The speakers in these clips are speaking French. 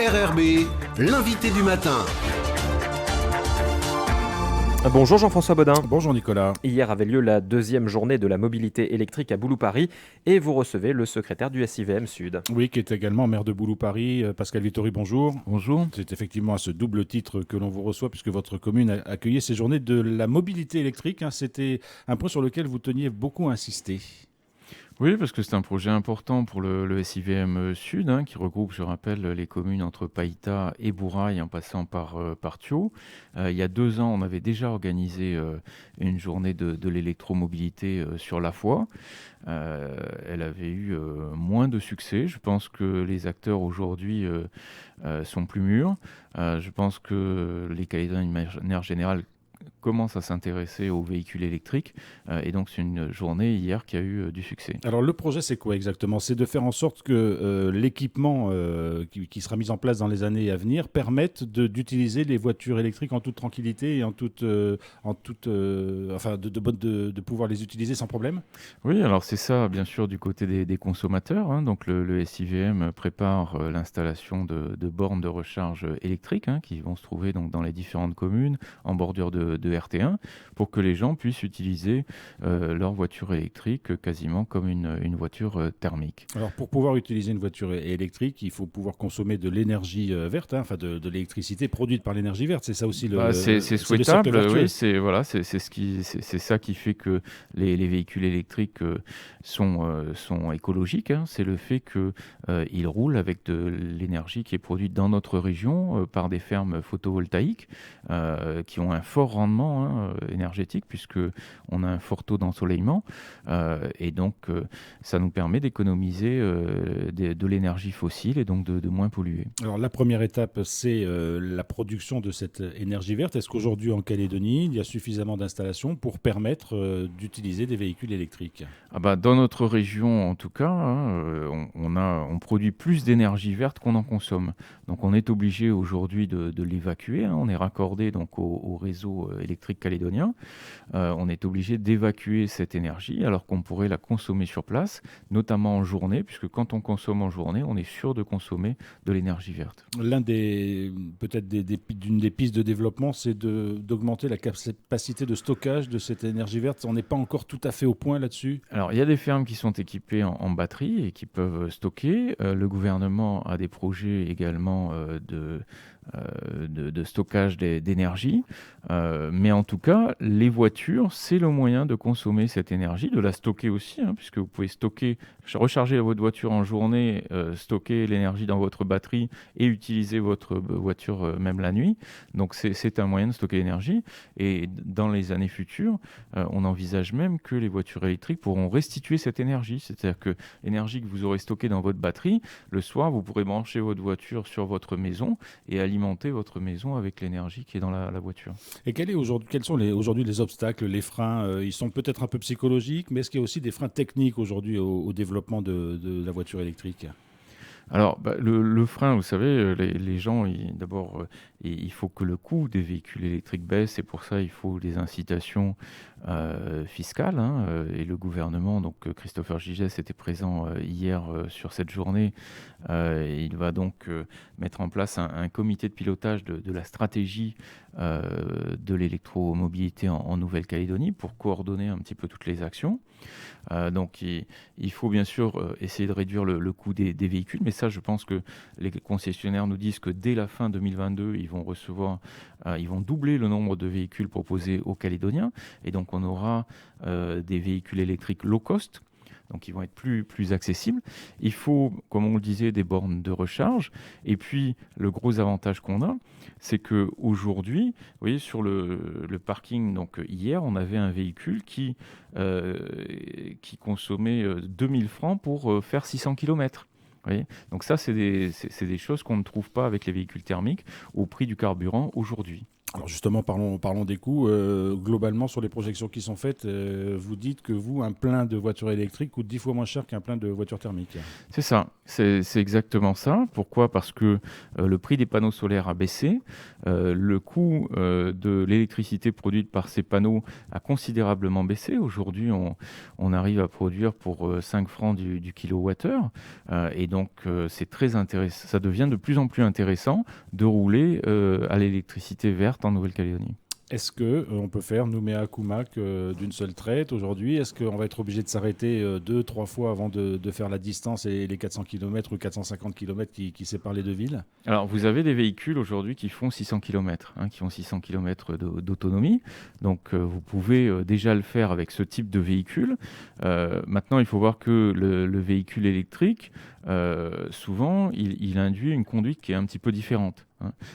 RRB, l'invité du matin. Bonjour Jean-François Bodin. Bonjour Nicolas. Hier avait lieu la deuxième journée de la mobilité électrique à Boulou-Paris et vous recevez le secrétaire du SIVM Sud. Oui, qui est également maire de Boulou-Paris. Pascal Vittori, bonjour. Bonjour. C'est effectivement à ce double titre que l'on vous reçoit puisque votre commune a accueilli ces journées de la mobilité électrique. C'était un point sur lequel vous teniez beaucoup à insister. Oui, parce que c'est un projet important pour le SIVM Sud, qui regroupe, je rappelle, les communes entre Païta et Bourail en passant par Thio. Il y a 2 ans, on avait déjà organisé une journée de l'électromobilité sur la Foix. Elle avait eu moins de succès. Je pense que les acteurs aujourd'hui sont plus mûrs. Je pense que les Calédoniens, de manière générale, commence à s'intéresser aux véhicules électriques. Et donc, c'est une journée hier qui a eu du succès. Alors, le projet, c'est quoi exactement? C'est de faire en sorte que l'équipement qui sera mis en place dans les années à venir permette d'utiliser les voitures électriques en toute tranquillité et de pouvoir les utiliser sans problème? Oui, alors c'est ça, bien sûr, du côté des consommateurs. Donc, le SIVM prépare l'installation de bornes de recharge électriques qui vont se trouver donc, dans les différentes communes en bordure de RT1 pour que les gens puissent utiliser leur voiture électrique quasiment comme une voiture thermique. Alors pour pouvoir utiliser une voiture électrique, il faut pouvoir consommer de l'énergie verte, de l'électricité produite par l'énergie verte. C'est ça aussi c'est souhaitable, oui, c'est ça qui fait que les véhicules électriques sont écologiques. C'est le fait qu'ils roulent avec de l'énergie qui est produite dans notre région par des fermes photovoltaïques qui ont un fort rendement énergétique puisque on a un fort taux d'ensoleillement et donc ça nous permet d'économiser de l'énergie fossile et donc de moins polluer. Alors la première étape, c'est la production de cette énergie verte. Est-ce qu'aujourd'hui en Calédonie, il y a suffisamment d'installations pour permettre d'utiliser des véhicules électriques? Dans notre région en tout cas, on produit plus d'énergie verte qu'on en consomme. Donc on est obligé aujourd'hui de l'évacuer. On est raccordé donc au réseau électrique calédonien. On est obligé d'évacuer cette énergie alors qu'on pourrait la consommer sur place, notamment en journée, puisque quand on consomme en journée, on est sûr de consommer de l'énergie verte. D'une des pistes de développement, c'est d'augmenter la capacité de stockage de cette énergie verte. On n'est pas encore tout à fait au point là-dessus. Alors, il y a des fermes qui sont équipées en batterie et qui peuvent stocker. Le gouvernement a des projets également de stockage d'énergie. Mais en tout cas, les voitures, c'est le moyen de consommer cette énergie, de la stocker aussi, puisque vous pouvez recharger votre voiture en journée, stocker l'énergie dans votre batterie et utiliser votre voiture même la nuit. Donc c'est un moyen de stocker l'énergie. Et dans les années futures, on envisage même que les voitures électriques pourront restituer cette énergie. C'est-à-dire que l'énergie que vous aurez stockée dans votre batterie, le soir, vous pourrez brancher votre voiture sur votre maison et alimenter votre maison avec l'énergie qui est dans la voiture. Et quels sont aujourd'hui les obstacles, les freins? Ils sont peut-être un peu psychologiques, mais est-ce qu'il y a aussi des freins techniques aujourd'hui au développement de la voiture électrique? Alors, le frein, vous savez, les gens, d'abord, il faut que le coût des véhicules électriques baisse et pour ça, il faut des incitations fiscales. Et le gouvernement, donc Christopher Gigès était présent hier sur cette journée. Il va donc mettre en place un comité de pilotage de la stratégie de l'électromobilité en Nouvelle-Calédonie pour coordonner un petit peu toutes les actions. Donc il faut bien sûr essayer de réduire le coût des véhicules, mais ça je pense que les concessionnaires nous disent que dès la fin 2022 ils vont doubler le nombre de véhicules proposés aux Calédoniens et donc on aura des véhicules électriques low cost. Donc, ils vont être plus accessibles. Il faut, comme on le disait, des bornes de recharge. Et puis, le gros avantage qu'on a, c'est qu'aujourd'hui, vous voyez, sur le parking, donc hier, on avait un véhicule qui consommait 2000 francs pour faire 600 km. Donc ça, c'est des choses qu'on ne trouve pas avec les véhicules thermiques au prix du carburant aujourd'hui. Alors justement, parlons des coûts. Globalement, sur les projections qui sont faites, vous dites que un plein de voitures électriques coûte 10 fois moins cher qu'un plein de voitures thermiques. C'est ça, c'est exactement ça. Pourquoi? Parce que le prix des panneaux solaires a baissé, le coût de l'électricité produite par ces panneaux a considérablement baissé. Aujourd'hui, on arrive à produire pour 5 francs du kilowattheure, et donc c'est très intéressant. Ça devient de plus en plus intéressant de rouler à l'électricité verte en Nouvelle-Calédonie. Est-ce qu'on peut faire Nouméa-Koumak d'une seule traite aujourd'hui? Est-ce qu'on va être obligé de s'arrêter 2-3 fois avant de faire la distance et les 400 km ou 450 km qui séparent les deux villes? Alors, vous avez des véhicules aujourd'hui qui font 600 km, qui ont 600 km d'autonomie. Donc, vous pouvez déjà le faire avec ce type de véhicule. Maintenant, il faut voir que le véhicule électrique, souvent, il induit une conduite qui est un petit peu différente.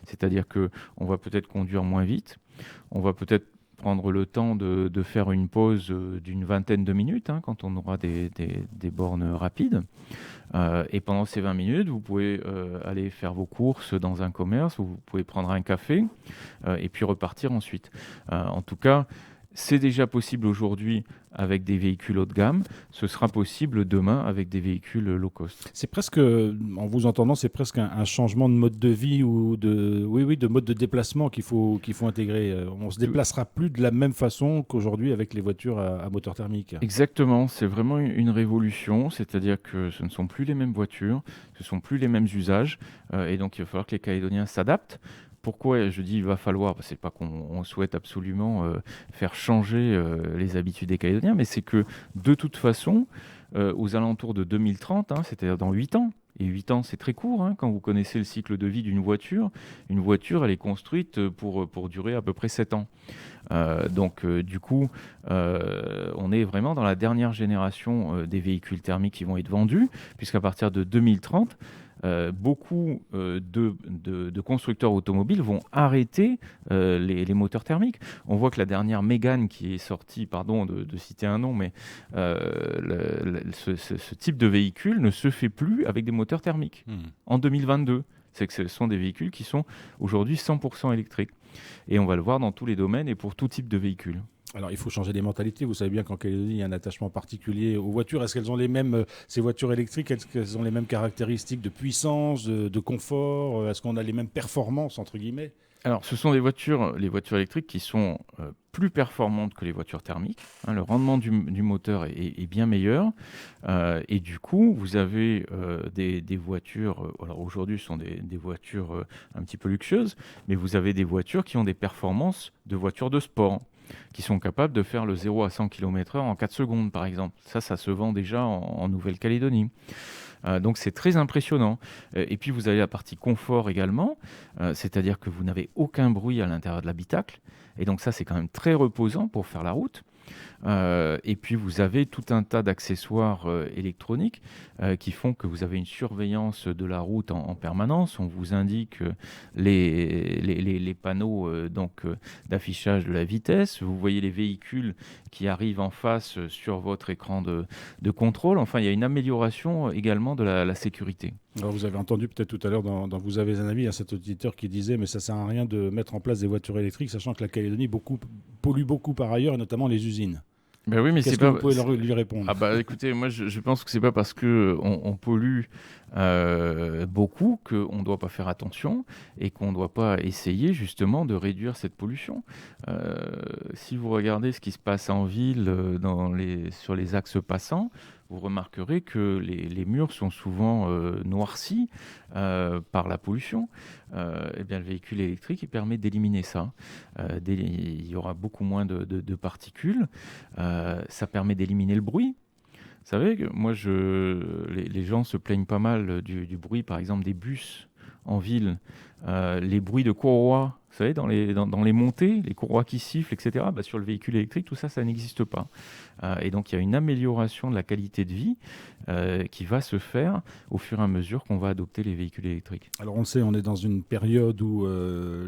C'est-à-dire qu'on va peut-être conduire moins vite, on va peut-être prendre le temps de faire une pause d'une vingtaine de minutes quand on aura des bornes rapides. Et pendant ces 20 minutes, vous pouvez aller faire vos courses dans un commerce, vous pouvez prendre un café et puis repartir ensuite. En tout cas, c'est déjà possible aujourd'hui avec des véhicules haut de gamme. Ce sera possible demain avec des véhicules low cost. C'est presque, en vous entendant, c'est presque un changement de mode de vie ou de mode de déplacement qu'il faut intégrer. On ne se déplacera plus de la même façon qu'aujourd'hui avec les voitures à moteur thermique. Exactement, c'est vraiment une révolution, c'est-à-dire que ce ne sont plus les mêmes voitures, ce ne sont plus les mêmes usages, et donc il va falloir que les Calédoniens s'adaptent. Pourquoi je dis il va falloir? C'est pas qu'on souhaite absolument faire changer les habitudes des Calédoniens, mais c'est que de toute façon, aux alentours de 2030, c'est-à-dire dans 8 ans, et 8 ans c'est très court, quand vous connaissez le cycle de vie d'une voiture, une voiture elle est construite pour durer à peu près 7 ans. Donc du coup, on est vraiment dans la dernière génération des véhicules thermiques qui vont être vendus, puisqu'à partir de 2030, beaucoup de constructeurs automobiles vont arrêter les moteurs thermiques. On voit que la dernière Mégane qui est sortie, pardon de citer un nom, mais ce type de véhicule ne se fait plus avec des moteurs thermiques en 2022. C'est que ce sont des véhicules qui sont aujourd'hui 100% électriques. Et on va le voir dans tous les domaines et pour tout type de véhicules. Alors, il faut changer les mentalités. Vous savez bien qu'en Calédonie, il y a un attachement particulier aux voitures. Est-ce qu'elles ont les mêmes, ces voitures électriques, est-ce qu'elles ont les mêmes caractéristiques de puissance, de confort? Est-ce qu'on a les mêmes performances, entre guillemets? Alors, ce sont les voitures électriques qui sont plus performantes que les voitures thermiques. Le rendement du moteur est bien meilleur. Et du coup, vous avez des voitures... alors aujourd'hui, ce sont des voitures un petit peu luxueuses, mais vous avez des voitures qui ont des performances de voitures de sport, qui sont capables de faire le 0 à 100 km/h en 4 secondes, par exemple. Ça se vend déjà en Nouvelle-Calédonie. Donc c'est très impressionnant. Et puis vous avez la partie confort également, c'est-à-dire que vous n'avez aucun bruit à l'intérieur de l'habitacle. Et donc ça, c'est quand même très reposant pour faire la route. Et puis vous avez tout un tas d'accessoires électroniques qui font que vous avez une surveillance de la route en permanence. On vous indique les panneaux d'affichage de la vitesse. Vous voyez les véhicules qui arrivent en face sur votre écran de contrôle. Enfin, il y a une amélioration également de la sécurité. Alors vous avez entendu peut-être tout à l'heure dans Vous avez un avis, cet auditeur qui disait mais ça sert à rien de mettre en place des voitures électriques, sachant que la Calédonie pollue beaucoup par ailleurs, et notamment les usines. Ben oui, mais Qu'est-ce que vous pouvez lui répondre? Écoutez, moi je pense que c'est pas parce que on pollue beaucoup qu'on ne doit pas faire attention et qu'on ne doit pas essayer justement de réduire cette pollution. Si vous regardez ce qui se passe en ville sur les axes passants, vous remarquerez que les murs sont souvent noircis par la pollution. Eh bien, le véhicule électrique il permet d'éliminer ça. Il y aura beaucoup moins de particules. Ça permet d'éliminer le bruit. Vous savez, moi, les gens se plaignent pas mal du bruit, par exemple, des bus en ville. Les bruits de courroies, vous savez, dans les montées, les courroies qui sifflent, etc. Sur le véhicule électrique, tout ça, ça n'existe pas. Et donc, il y a une amélioration de la qualité de vie qui va se faire au fur et à mesure qu'on va adopter les véhicules électriques. Alors, on le sait, on est dans une période où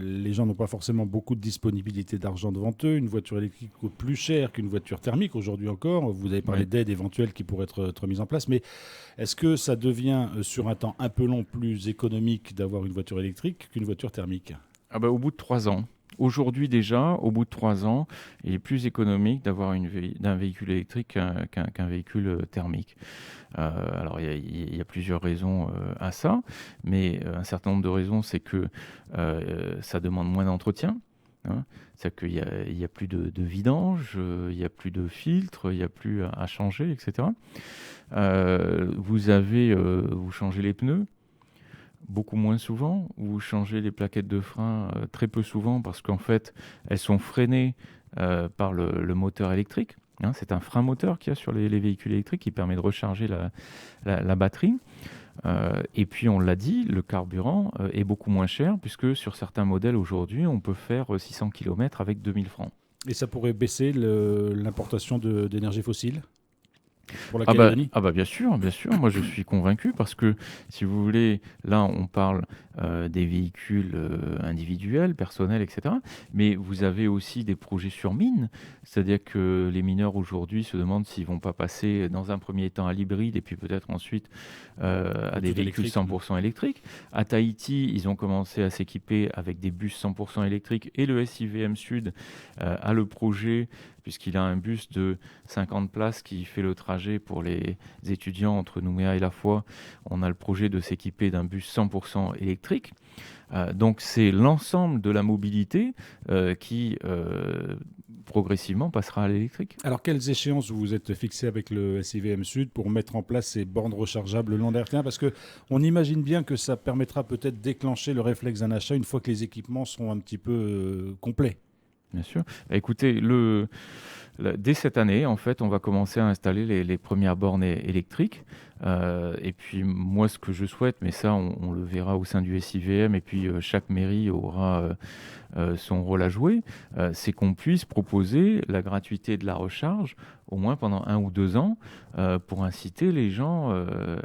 les gens n'ont pas forcément beaucoup de disponibilité d'argent devant eux. Une voiture électrique coûte plus cher qu'une voiture thermique aujourd'hui encore. Vous avez parlé d'aides éventuelles qui pourraient être mises en place. Mais est-ce que ça devient, sur un temps un peu long, plus économique d'avoir une voiture électrique qu'une voiture thermique? Au bout de 3 ans. Aujourd'hui déjà, au bout de 3 ans, il est plus économique d'avoir d'un véhicule électrique qu'un véhicule thermique. Alors il y a plusieurs raisons à ça, mais un certain nombre de raisons, c'est que ça demande moins d'entretien. Hein. C'est-à-dire qu'il y a plus de vidange, il n'y a plus de filtre, il n'y a plus à changer, etc. Vous changez les pneus beaucoup moins souvent, vous changez les plaquettes de frein très peu souvent parce qu'en fait, elles sont freinées par le moteur électrique. Hein. C'est un frein moteur qu'il y a sur les véhicules électriques qui permet de recharger la batterie. Et puis, on l'a dit, le carburant est beaucoup moins cher puisque sur certains modèles aujourd'hui, on peut faire 600 km avec 2000 francs. Et ça pourrait baisser l'importation d'énergie fossile pour la Calédonie? Bien sûr, bien sûr. Moi, je suis convaincu parce que, si vous voulez, là, on parle des véhicules individuels, personnels, etc. Mais vous avez aussi des projets sur mine. C'est-à-dire que les mineurs aujourd'hui se demandent s'ils ne vont pas passer dans un premier temps à l'hybride et puis peut-être ensuite à des véhicules 100% électriques. À Tahiti, ils ont commencé à s'équiper avec des bus 100% électriques et le SIVM Sud a le projet, puisqu'il a un bus de 50 places qui fait le trajet pour les étudiants entre Nouméa et La Foix. On a le projet de s'équiper d'un bus 100% électrique. Donc c'est l'ensemble de la mobilité qui progressivement passera à l'électrique. Alors, quelles échéances vous vous êtes fixées avec le SIVM Sud pour mettre en place ces bornes rechargeables le long des RT1? Parce qu'on imagine bien que ça permettra peut-être de déclencher le réflexe d'un achat une fois que les équipements seront un petit peu complets. Bien sûr. Écoutez, dès cette année, en fait, on va commencer à installer les premières bornes électriques. Et puis, moi, ce que je souhaite, mais ça, on le verra au sein du SIVM, et puis chaque mairie aura son rôle à jouer, c'est qu'on puisse proposer la gratuité de la recharge, au moins pendant 1 ou 2 ans, pour inciter les gens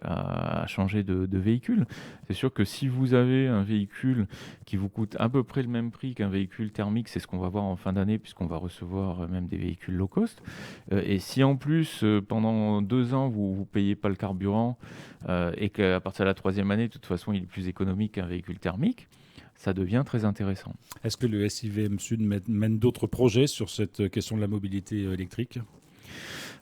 à changer de véhicule. C'est sûr que si vous avez un véhicule qui vous coûte à peu près le même prix qu'un véhicule thermique, c'est ce qu'on va voir en fin d'année, puisqu'on va recevoir même des véhicules low cost. Et si en plus, pendant 2 ans, vous ne payez pas le carburant, et qu'à partir de la 3e année, de toute façon, il est plus économique qu'un véhicule thermique, ça devient très intéressant. Est-ce que le SIVM Sud mène d'autres projets sur cette question de la mobilité électrique ?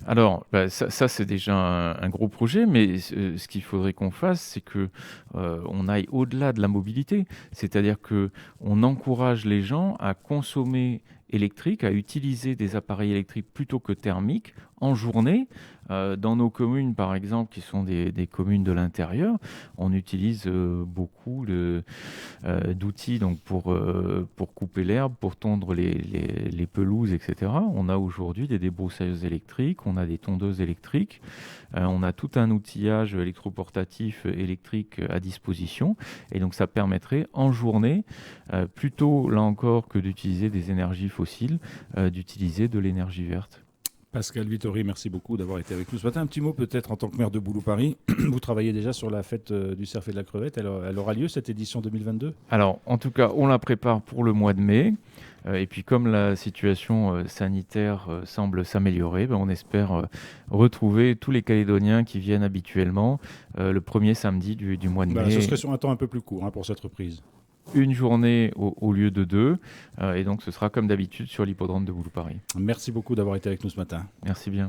Alors, ça c'est déjà un gros projet, mais ce qu'il faudrait qu'on fasse, c'est que on aille au-delà de la mobilité. C'est-à-dire qu'on encourage les gens à consommer électrique, à utiliser des appareils électriques plutôt que thermiques en journée. Dans nos communes, par exemple, qui sont des communes de l'intérieur, on utilise beaucoup d'outils donc pour couper l'herbe, pour tondre les pelouses, etc. On a aujourd'hui des débroussailleuses électriques, on a des tondeuses électriques, on a tout un outillage électroportatif électrique à disposition. Et donc, ça permettrait en journée, plutôt là encore que d'utiliser des énergies fossiles, d'utiliser de l'énergie verte. Pascal Vittori, merci beaucoup d'avoir été avec nous ce matin. Un petit mot peut-être en tant que maire de Boulou-Paris. Vous travaillez déjà sur la fête du cerf et de la crevette. Elle aura lieu cette édition 2022 ? Alors, en tout cas, on la prépare pour le mois de mai. Et puis, comme la situation sanitaire semble s'améliorer, on espère retrouver tous les Calédoniens qui viennent habituellement le premier samedi du mois de mai. Ce serait sur un temps un peu plus court pour cette reprise. Une journée au lieu de 2. Et donc, ce sera comme d'habitude sur l'hippodrome de Boulou-Paris. Merci beaucoup d'avoir été avec nous ce matin. Merci bien.